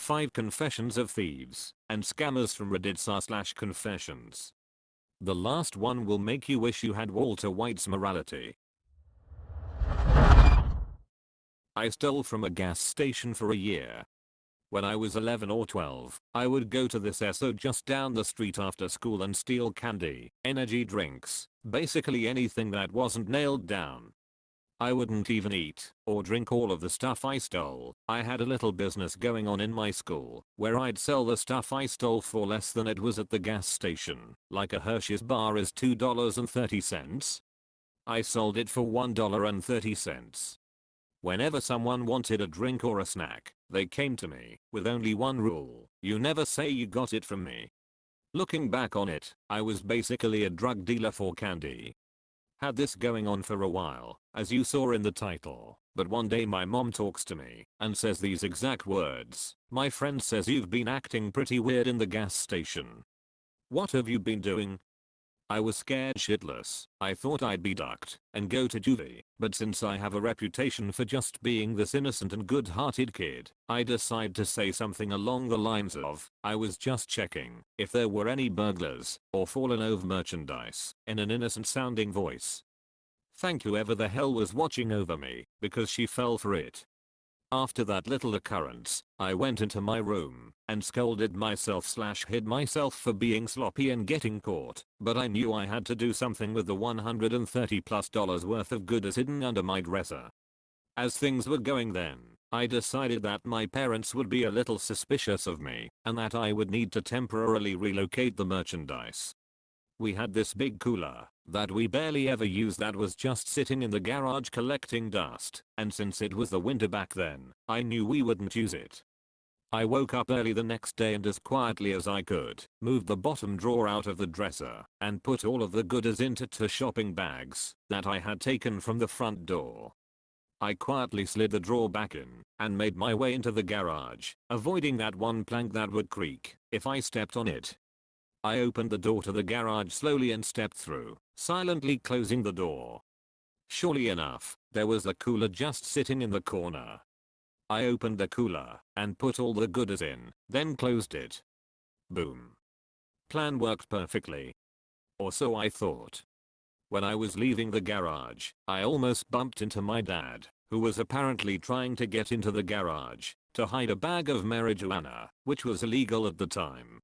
5 Confessions of Thieves and Scammers from Reddit/confessions. The last one will make you wish you had Walter White's morality. I stole from a gas station for a year. When I was 11 or 12, I would go to this SO just down the street after school and steal candy, energy drinks, basically anything that wasn't nailed down. I wouldn't even eat or drink all of the stuff I stole. I had a little business going on in my school where I'd sell the stuff I stole for less than it was at the gas station, like a Hershey's bar is $2.30. I sold it for $1.30. Whenever someone wanted a drink or a snack, they came to me with only one rule: you never say you got it from me. Looking back on it, I was basically a drug dealer for candy. Had this going on for a while, as you saw in the title, but one day my mom talks to me and says these exact words: "My friend says you've been acting pretty weird in the gas station. What have you been doing?" I was scared shitless. I thought I'd be ducked and go to juvie, but since I have a reputation for just being this innocent and good-hearted kid, I decide to say something along the lines of, "I was just checking if there were any burglars or fallen over merchandise," in an innocent sounding voice. Thank whoever the hell was watching over me, because she fell for it. After that little occurrence, I went into my room and scolded myself/hid myself for being sloppy and getting caught, but I knew I had to do something with the $130+ worth of goodies hidden under my dresser. As things were going then, I decided that my parents would be a little suspicious of me and that I would need to temporarily relocate the merchandise. We had this big cooler that we barely ever used that was just sitting in the garage collecting dust, and since it was the winter back then, I knew we wouldn't use it. I woke up early the next day and as quietly as I could, moved the bottom drawer out of the dresser and put all of the goodies into 2 shopping bags that I had taken from the front door. I quietly slid the drawer back in and made my way into the garage, avoiding that one plank that would creak if I stepped on it. I opened the door to the garage slowly and stepped through, silently closing the door. Surely enough, there was the cooler just sitting in the corner. I opened the cooler and put all the goodies in, then closed it. Boom. Plan worked perfectly. Or so I thought. When I was leaving the garage, I almost bumped into my dad, who was apparently trying to get into the garage to hide a bag of marijuana, which was illegal at the time.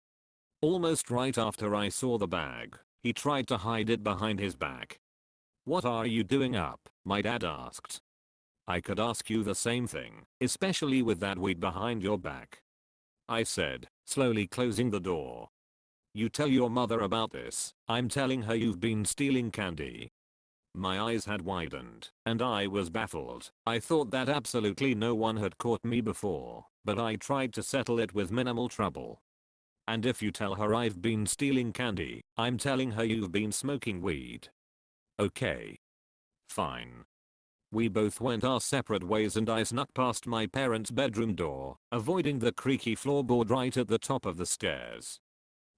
Almost right after I saw the bag, he tried to hide it behind his back. "What are you doing up?" my dad asked. "I could ask you the same thing, especially with that weed behind your back," I said, slowly closing the door. "You tell your mother about this. I'm telling her you've been stealing candy." My eyes had widened, and I was baffled. I thought that absolutely no one had caught me before, but I tried to settle it with minimal trouble. "And if you tell her I've been stealing candy, I'm telling her you've been smoking weed." "Okay. Fine." We both went our separate ways and I snuck past my parents' bedroom door, avoiding the creaky floorboard right at the top of the stairs.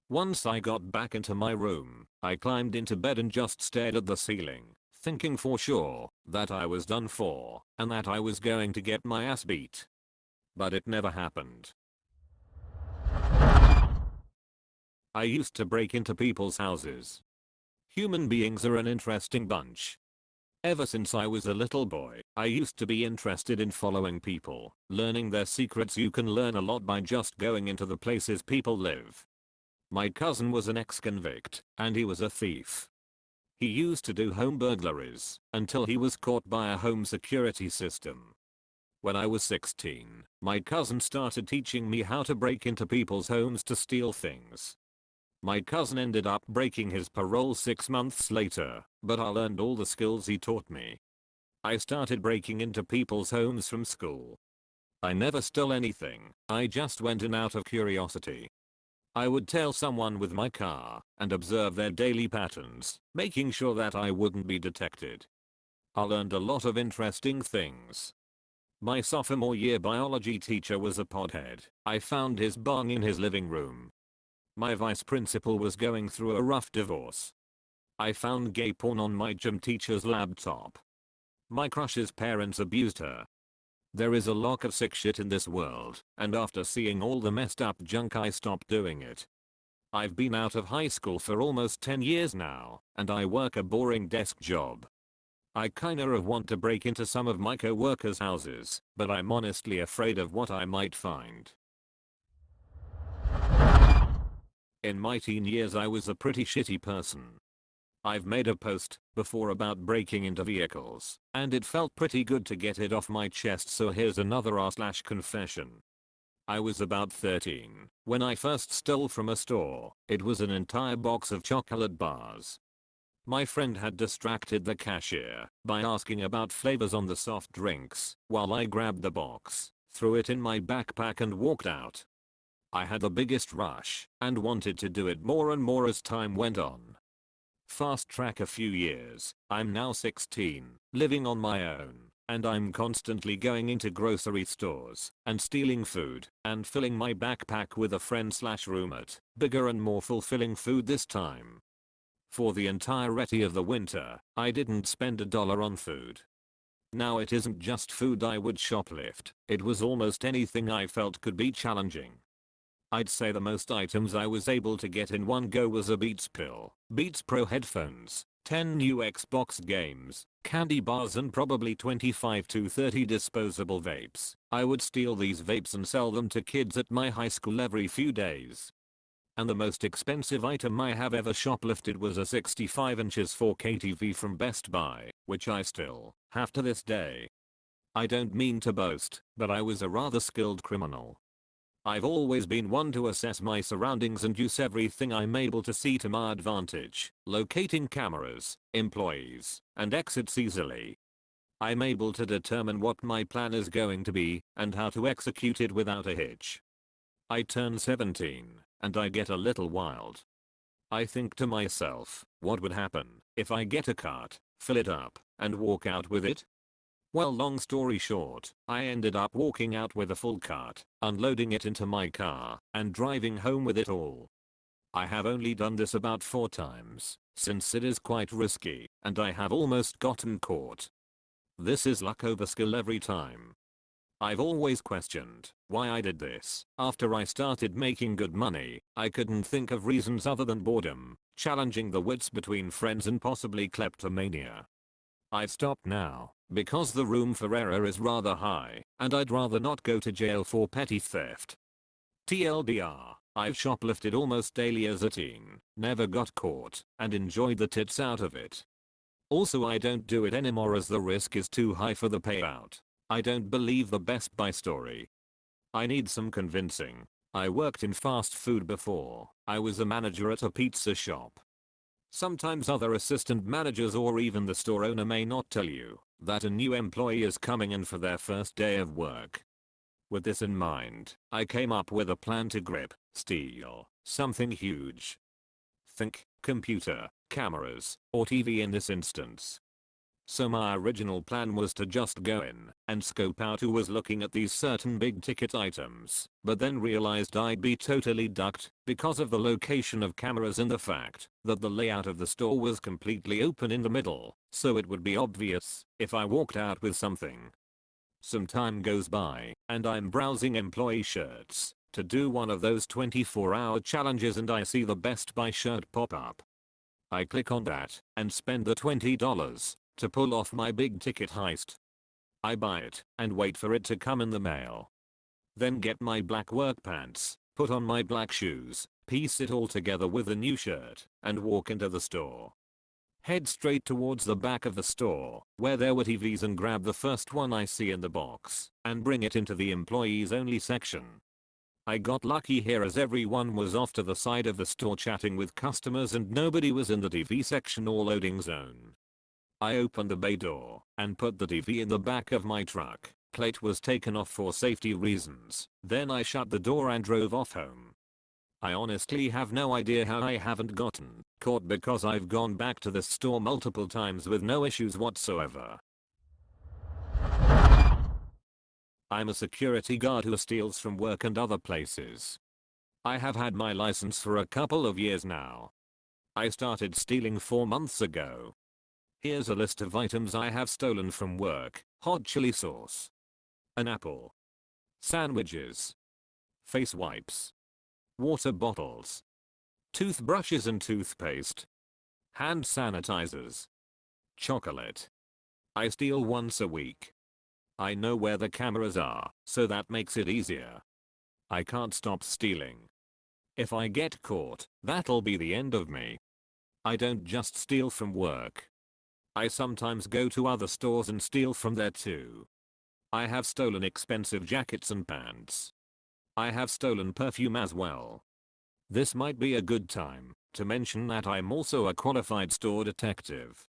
Once I got back into my room, I climbed into bed and just stared at the ceiling, thinking for sure that I was done for and that I was going to get my ass beat. But it never happened. I used to break into people's houses. Human beings are an interesting bunch. Ever since I was a little boy, I used to be interested in following people, learning their secrets. You can learn a lot by just going into the places people live. My cousin was an ex-convict, and he was a thief. He used to do home burglaries until he was caught by a home security system. When I was 16, my cousin started teaching me how to break into people's homes to steal things. My cousin ended up breaking his parole 6 months later, but I learned all the skills he taught me. I started breaking into people's homes from school. I never stole anything, I just went in out of curiosity. I would tail someone with my car and observe their daily patterns, making sure that I wouldn't be detected. I learned a lot of interesting things. My sophomore year biology teacher was a pothead. I found his bong in his living room. My vice principal was going through a rough divorce. I found gay porn on my gym teacher's laptop. My crush's parents abused her. There is a lot of sick shit in this world, and after seeing all the messed up junk I stopped doing it. I've been out of high school for almost 10 years now, and I work a boring desk job. I kinda want to break into some of my co-workers' houses, but I'm honestly afraid of what I might find. In my teen years I was a pretty shitty person. I've made a post before about breaking into vehicles, and it felt pretty good to get it off my chest, so here's another r/confession. I was about 13 when I first stole from a store. It was an entire box of chocolate bars. My friend had distracted the cashier by asking about flavors on the soft drinks while I grabbed the box, threw it in my backpack and walked out. I had the biggest rush and wanted to do it more and more as time went on. Fast track a few years, I'm now 16, living on my own, and I'm constantly going into grocery stores and stealing food and filling my backpack with a friend/roommate, bigger and more fulfilling food this time. For the entirety of the winter, I didn't spend $1 on food. Now it isn't just food I would shoplift, it was almost anything I felt could be challenging. I'd say the most items I was able to get in one go was a Beats pill, Beats Pro headphones, 10 new Xbox games, candy bars and probably 25 to 30 disposable vapes. I would steal these vapes and sell them to kids at my high school every few days. And the most expensive item I have ever shoplifted was a 65 inches 4K TV from Best Buy, which I still have to this day. I don't mean to boast, but I was a rather skilled criminal. I've always been one to assess my surroundings and use everything I'm able to see to my advantage, locating cameras, employees, and exits easily. I'm able to determine what my plan is going to be and how to execute it without a hitch. I turn 17, and I get a little wild. I think to myself, what would happen if I get a cart, fill it up, and walk out with it? Well, long story short, I ended up walking out with a full cart, unloading it into my car, and driving home with it all. I have only done this about 4 times, since it is quite risky, and I have almost gotten caught. This is luck over skill every time. I've always questioned why I did this. After I started making good money, I couldn't think of reasons other than boredom, challenging the wits between friends, and possibly kleptomania. I've stopped now, because the room for error is rather high, and I'd rather not go to jail for petty theft. TLDR, I've shoplifted almost daily as a teen, never got caught, and enjoyed the tits out of it. Also, I don't do it anymore as the risk is too high for the payout. I don't believe the Best Buy story. I need some convincing. I worked in fast food before. I was a manager at a pizza shop. Sometimes other assistant managers or even the store owner may not tell you that a new employee is coming in for their first day of work. With this in mind, I came up with a plan to steal something huge. Think computer, cameras, or TV in this instance. So my original plan was to just go in and scope out who was looking at these certain big ticket items, but then realized I'd be totally ducked because of the location of cameras and the fact that the layout of the store was completely open in the middle, so it would be obvious if I walked out with something. Some time goes by and I'm browsing employee shirts to do one of those 24-hour challenges, and I see the Best Buy shirt pop up. I click on that and spend the $20 to pull off my big ticket heist. I buy it and wait for it to come in the mail. Then get my black work pants, put on my black shoes, piece it all together with a new shirt, and walk into the store. Head straight towards the back of the store, where there were TVs, and grab the first one I see in the box, and bring it into the employees only section. I got lucky here as everyone was off to the side of the store chatting with customers and nobody was in the TV section or loading zone. I opened the bay door and put the TV in the back of my truck. Plate was taken off for safety reasons. Then I shut the door and drove off home. I honestly have no idea how I haven't gotten caught, because I've gone back to this store multiple times with no issues whatsoever. I'm a security guard who steals from work and other places. I have had my license for a couple of years now. I started stealing 4 months ago. Here's a list of items I have stolen from work. Hot chili sauce, an apple, sandwiches, face wipes, water bottles, toothbrushes and toothpaste, hand sanitizers, chocolate. I steal once a week. I know where the cameras are, so that makes it easier. I can't stop stealing. If I get caught, that'll be the end of me. I don't just steal from work. I sometimes go to other stores and steal from there too. I have stolen expensive jackets and pants. I have stolen perfume as well. This might be a good time to mention that I'm also a qualified store detective.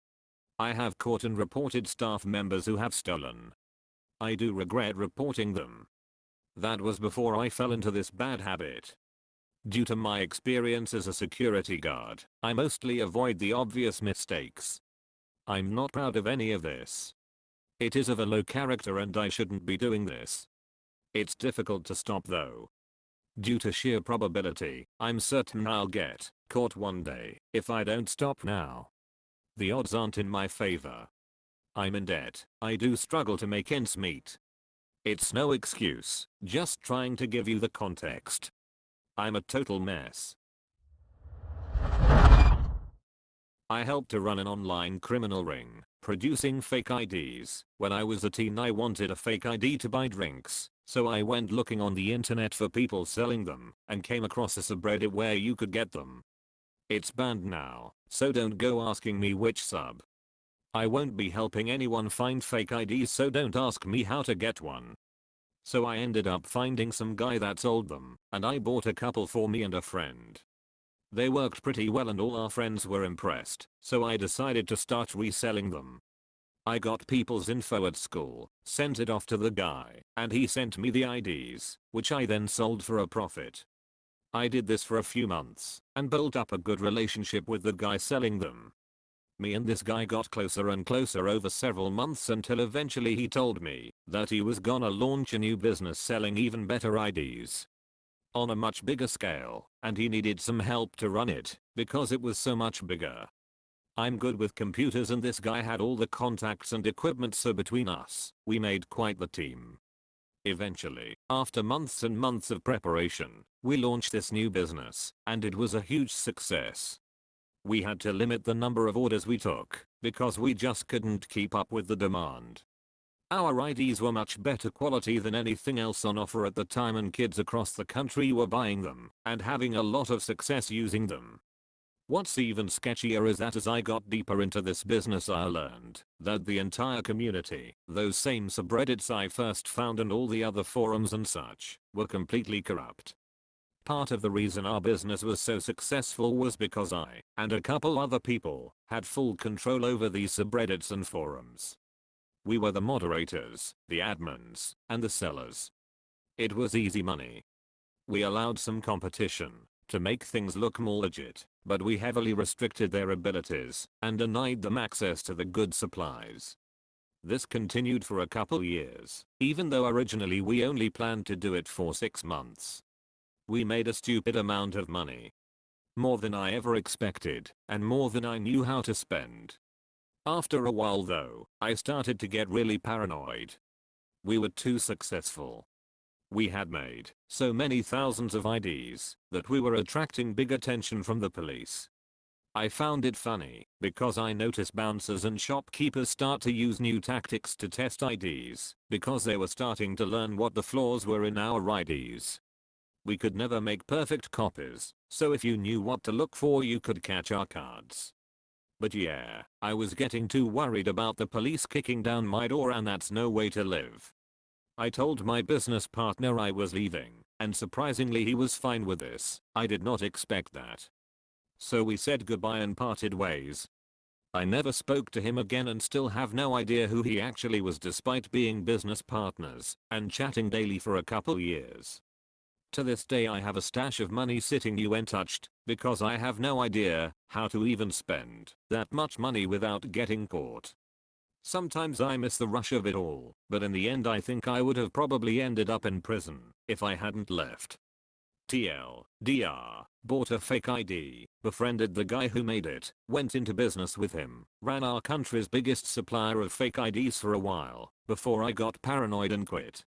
I have caught and reported staff members who have stolen. I do regret reporting them. That was before I fell into this bad habit. Due to my experience as a security guard, I mostly avoid the obvious mistakes. I'm not proud of any of this. It is of a low character and I shouldn't be doing this. It's difficult to stop though. Due to sheer probability, I'm certain I'll get caught one day if I don't stop now. The odds aren't in my favor. I'm in debt. I do struggle to make ends meet. It's no excuse, just trying to give you the context. I'm a total mess. I helped to run an online criminal ring, producing fake IDs. When I was a teen I wanted a fake ID to buy drinks, so I went looking on the internet for people selling them, and came across a subreddit where you could get them. It's banned now, so don't go asking me which sub. I won't be helping anyone find fake IDs, so don't ask me how to get one. So I ended up finding some guy that sold them, and I bought a couple for me and a friend. They worked pretty well and all our friends were impressed, so I decided to start reselling them. I got people's info at school, sent it off to the guy, and he sent me the IDs, which I then sold for a profit. I did this for a few months, and built up a good relationship with the guy selling them. Me and this guy got closer and closer over several months until eventually he told me that he was gonna launch a new business selling even better IDs. On a much bigger scale, and he needed some help to run it, because it was so much bigger. I'm good with computers and this guy had all the contacts and equipment, so between us, we made quite the team. Eventually, after months and months of preparation, we launched this new business, and it was a huge success. We had to limit the number of orders we took, because we just couldn't keep up with the demand. Our IDs were much better quality than anything else on offer at the time, and kids across the country were buying them and having a lot of success using them. What's even sketchier is that as I got deeper into this business I learned that the entire community, those same subreddits I first found and all the other forums and such, were completely corrupt. Part of the reason our business was so successful was because I and a couple other people had full control over these subreddits and forums. We were the moderators, the admins, and the sellers. It was easy money. We allowed some competition to make things look more legit, but we heavily restricted their abilities and denied them access to the good supplies. This continued for a couple years, even though originally we only planned to do it for 6 months. We made a stupid amount of money. More than I ever expected, and more than I knew how to spend. After a while though, I started to get really paranoid. We were too successful. We had made so many thousands of IDs that we were attracting big attention from the police. I found it funny because I noticed bouncers and shopkeepers start to use new tactics to test IDs because they were starting to learn what the flaws were in our IDs. We could never make perfect copies, so if you knew what to look for you could catch our cards. But yeah, I was getting too worried about the police kicking down my door, and that's no way to live. I told my business partner I was leaving, and surprisingly he was fine with this. I did not expect that. So we said goodbye and parted ways. I never spoke to him again and still have no idea who he actually was despite being business partners and chatting daily for a couple years. To this day I have a stash of money sitting untouched because I have no idea how to even spend that much money without getting caught. Sometimes I miss the rush of it all, but in the end I think I would have probably ended up in prison if I hadn't left. TLDR, bought a fake ID, befriended the guy who made it, went into business with him, ran our country's biggest supplier of fake IDs for a while, before I got paranoid and quit.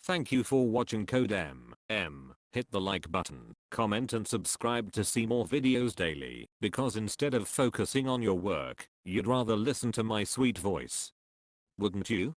Thank you for watching Code Hit the like button, comment and subscribe to see more videos daily, because instead of focusing on your work, you'd rather listen to my sweet voice. Wouldn't you?